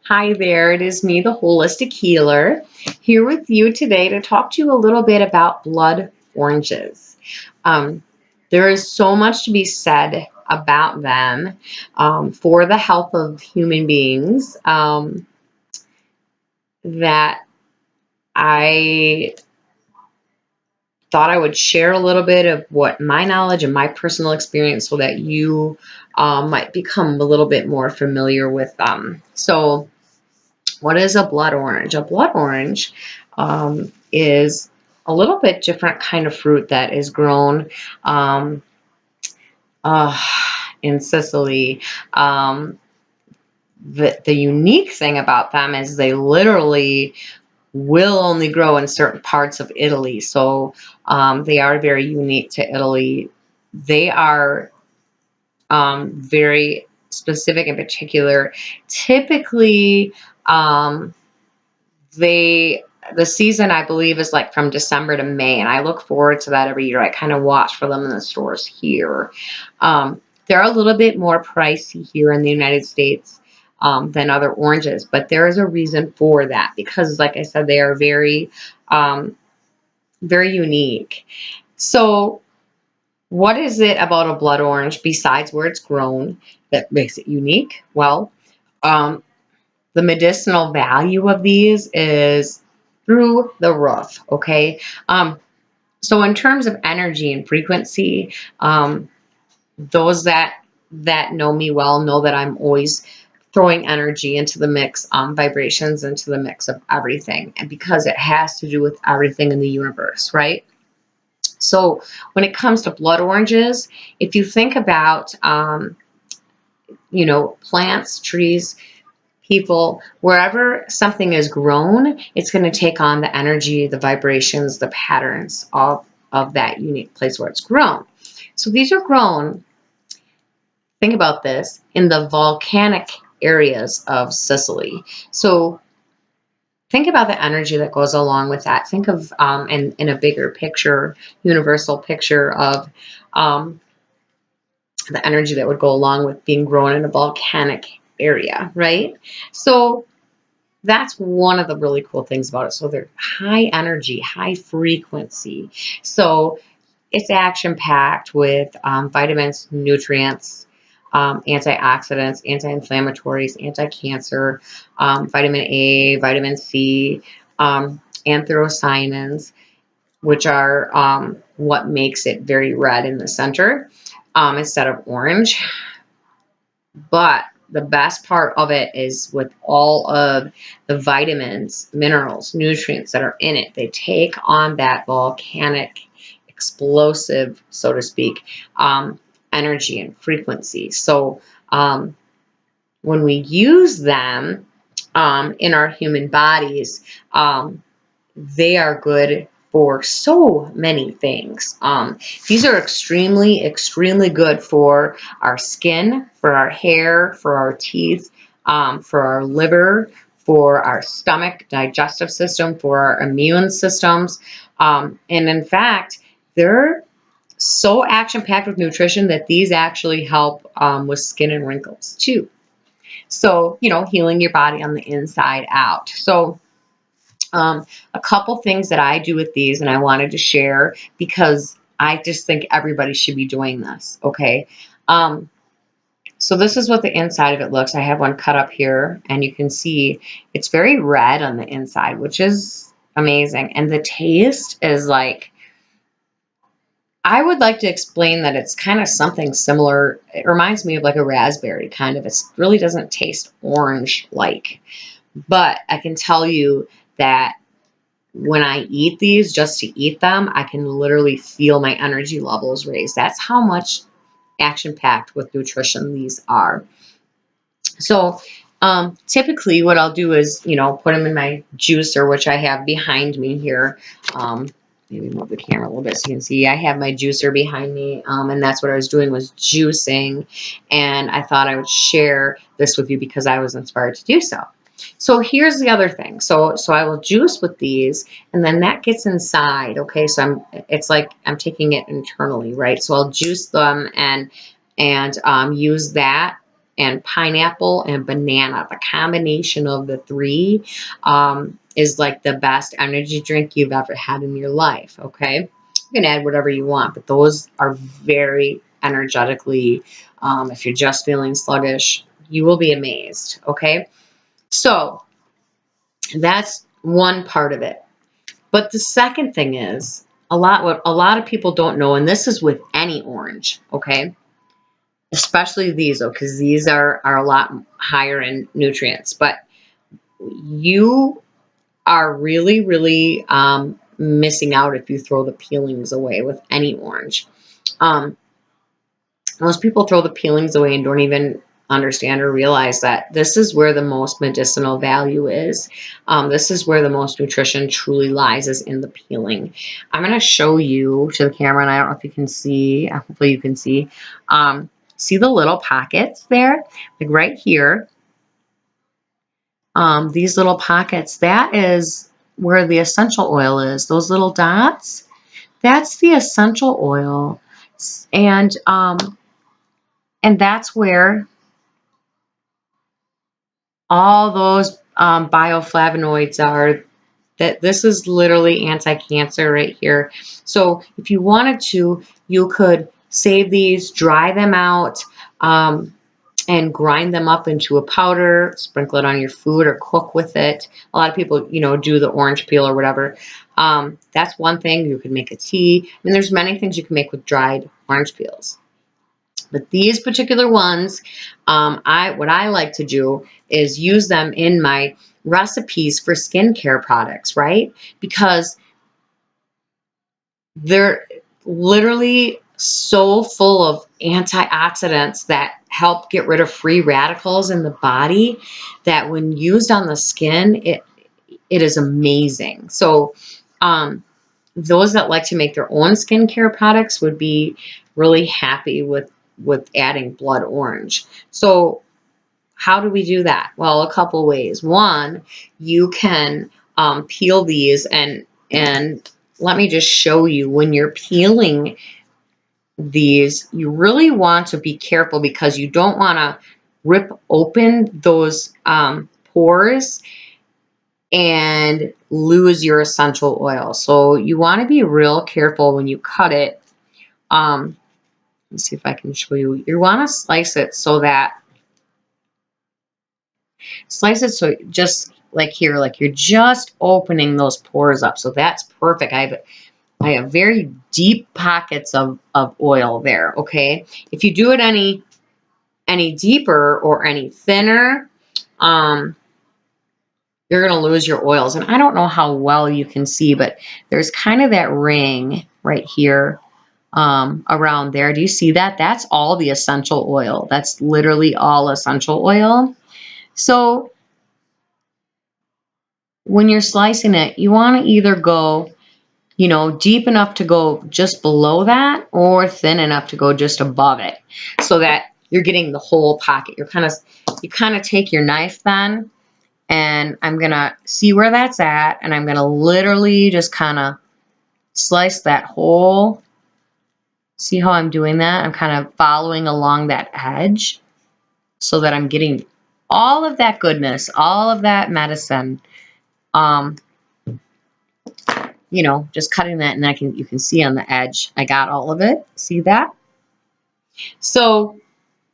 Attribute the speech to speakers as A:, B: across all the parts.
A: Hi there, it is me, the Holistic Healer, here with you today to talk to you a little bit about blood oranges. Um, there is so much to be said about them for the health of human beings that I thought I would share a little bit of what my knowledge and my personal experience so that you might become a little bit more familiar with them. So, what is a blood orange? A blood orange is a little bit different kind of fruit that is grown um, uh, in Sicily. The unique thing about them is they literally will only grow in certain parts of Italy. So they are very unique to Italy. They are very specific and particular. Typically, um, they the season I believe is like from December to May, and I look forward to that every year. I kind of watch for them in the stores here. They're a little bit more pricey here in the United States than other oranges, but there is a reason for that because, like I said, they are um, very unique. So, what is it about a blood orange besides where it's grown that makes it unique? Well, um, the medicinal value of these is through the roof, okay? So in terms of energy and frequency, those that know me well know that I'm always throwing energy into the mix, vibrations into the mix of everything, and because it has to do with everything in the universe, right? So when it comes to blood oranges, if you think about, plants, trees, people, wherever something is grown, it's going to take on the energy, the vibrations, the patterns of that unique place where it's grown. So these are grown, think about this, in the volcanic areas of Sicily. So think about the energy that goes along with that. Think of, in a bigger picture, universal picture of um, the energy that would go along with being grown in a volcanic area, right? So that's one of the really cool things about it. So they're high energy, high frequency. So it's action packed with vitamins, nutrients, antioxidants, anti-inflammatories, anti-cancer, vitamin A, vitamin C, anthocyanins, which are what makes it very red in the center instead of orange. But the best part of it is with all of the vitamins, minerals, nutrients that are in it, they take on that volcanic, explosive, so to speak, energy and frequency. So when we use them in our human bodies, they are good for so many things. These are extremely, extremely good for our skin, for our hair, for our teeth, for our liver, for our stomach, digestive system, for our immune systems. And in fact, they're so action-packed with nutrition that these actually help with skin and wrinkles too. So, healing your body on the inside out. So, a couple things that I do with these, and I wanted to share because I just think everybody should be doing this, okay? Um, so this is what the inside of it looks. I have one cut up here, and you can see it's very red on the inside, which is amazing. And the taste is like, I would like to explain that it's kind of something similar. It reminds me of like a raspberry, kind of. It really doesn't taste orange-like. But I can tell you that when I eat these, just to eat them, I can literally feel my energy levels raise. That's how much action-packed with nutrition these are. So typically what I'll do is, put them in my juicer, which I have behind me here. Maybe move the camera a little bit so you can see. I have my juicer behind me, and that's what I was doing, was juicing. And I thought I would share this with you because I was inspired to do so. So here's the other thing. So I will juice with these, and then that gets inside. Okay, so it's like I'm taking it internally, right? So I'll juice them and use that and pineapple and banana. The combination of the three is like the best energy drink you've ever had in your life, okay? You can add whatever you want, but those are very energetically, if you're just feeling sluggish, you will be amazed, okay? So that's one part of it. But the second thing is, what a lot of people don't know, and this is with any orange, okay? Especially these, because these are a lot higher in nutrients. But you are really, really missing out if you throw the peelings away with any orange. Most people throw the peelings away and don't even understand or realize that this is where the most medicinal value is. This is where the most nutrition truly lies, is in the peeling. I'm going to show you to the camera, and I don't know if you can see. Hopefully you can see. See the little pockets there? Like right here. These little pockets, that is where the essential oil is. Those little dots, that's the essential oil. And that's where all those bioflavonoids are. That this is literally anti-cancer right here. So if you wanted to, you could save these, dry them out, and grind them up into a powder, sprinkle it on your food or cook with it. A lot of people, you know, do the orange peel or whatever. That's one thing. You can make a tea. I mean, there's many things you can make with dried orange peels. But these particular ones, what I like to do is use them in my recipes for skincare products, right? Because they're literally so full of antioxidants that help get rid of free radicals in the body, that when used on the skin, it is amazing. So those that like to make their own skincare products would be really happy with adding blood orange. So how do we do that? Well, a couple ways. One, you can peel these, and let me just show you. When you're peeling these, you really want to be careful, because you don't want to rip open those pores and lose your essential oil. So you want to be real careful when you cut it. Let's see if I can show you. You want to slice it so just like here, like you're just opening those pores up. So that's perfect. I have very deep pockets of oil there, okay? If you do it any deeper or any thinner, you're going to lose your oils. And I don't know how well you can see, but there's kind of that ring right here around there. Do you see that? That's all the essential oil. That's literally all essential oil. So when you're slicing it, you want to either go, you know, deep enough to go just below that, or thin enough to go just above it, so that you're getting the whole pocket. You kind of take your knife then, and I'm going to see where that's at, and I'm going to literally just kind of slice that whole. See how I'm doing that? I'm kind of following along that edge so that I'm getting all of that goodness, all of that medicine. You know, just cutting that, and you can see on the edge, I got all of it. See that? So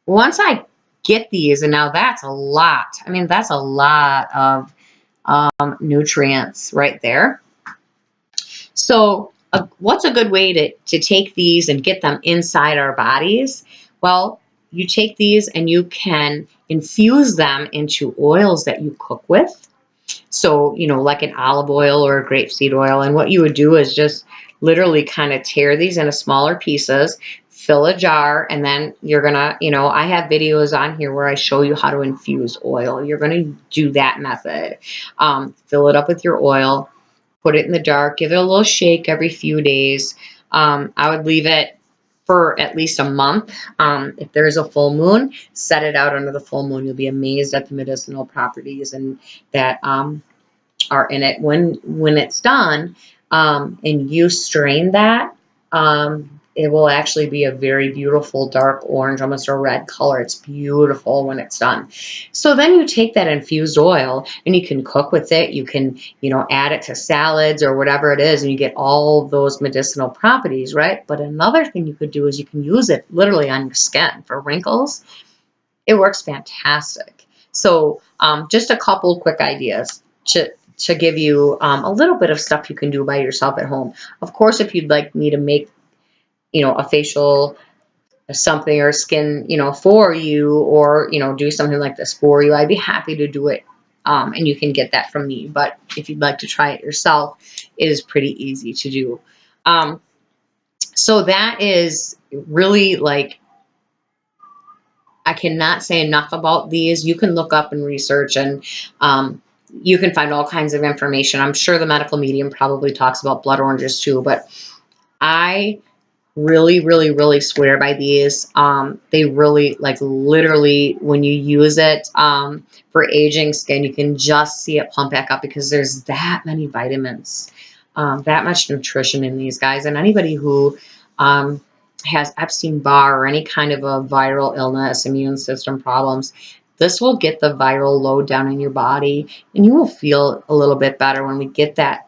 A: once I get these, and now that's a lot. I mean, that's a lot of nutrients right there. So what's a good way to take these and get them inside our bodies? Well, you take these and you can infuse them into oils that you cook with. So, you know, like an olive oil or a grapeseed oil. And what you would do is just literally kind of tear these into smaller pieces, fill a jar, and then you're going to, you know, I have videos on here where I show you how to infuse oil. You're going to do that method. Fill it up with your oil, put it in the jar, give it a little shake every few days. I would leave it for at least a month. If there's a full moon, set it out under the full moon. You'll be amazed at the medicinal properties and that are in it. When it's done, and you strain that, it will actually be a very beautiful dark orange, almost a red color. It's beautiful when it's done. So then you take that infused oil and you can cook with it. You can, add it to salads or whatever it is, and you get all those medicinal properties, right? But another thing you could do is you can use it literally on your skin for wrinkles. It works fantastic. So just a couple quick ideas to give you a little bit of stuff you can do by yourself at home. Of course, if you'd like me to make, a facial something or skin, for you, or, do something like this for you, I'd be happy to do it. And you can get that from me. But if you'd like to try it yourself, it is pretty easy to do. So that is really like, I cannot say enough about these. You can look up and research, and you can find all kinds of information. I'm sure the medical medium probably talks about blood oranges too, but I really, really, really swear by these. They really, like, literally, when you use it for aging skin, you can just see it pump back up because there's that many vitamins, that much nutrition in these guys. And anybody who has Epstein-Barr or any kind of a viral illness, immune system problems, this will get the viral load down in your body, and you will feel a little bit better when we get that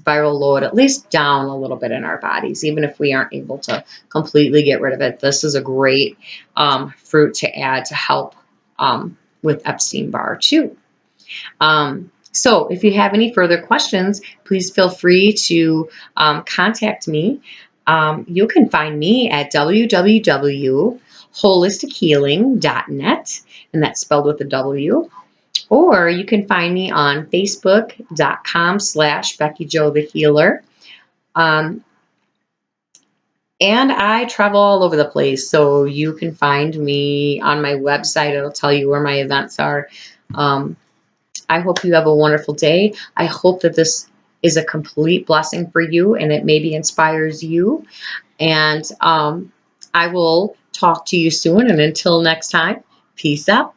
A: viral load at least down a little bit in our bodies, even if we aren't able to completely get rid of it. This is a great fruit to add to help with Epstein-Barr too. So if you have any further questions, please feel free to contact me. You can find me at www.holistichealing.net, and that's spelled with a W. Or you can find me on Facebook.com/BeckyJoTheHealer. And I travel all over the place, so you can find me on my website. It'll tell you where my events are. I hope you have a wonderful day. I hope that this is a complete blessing for you and it maybe inspires you. And I will talk to you soon. And until next time, peace out.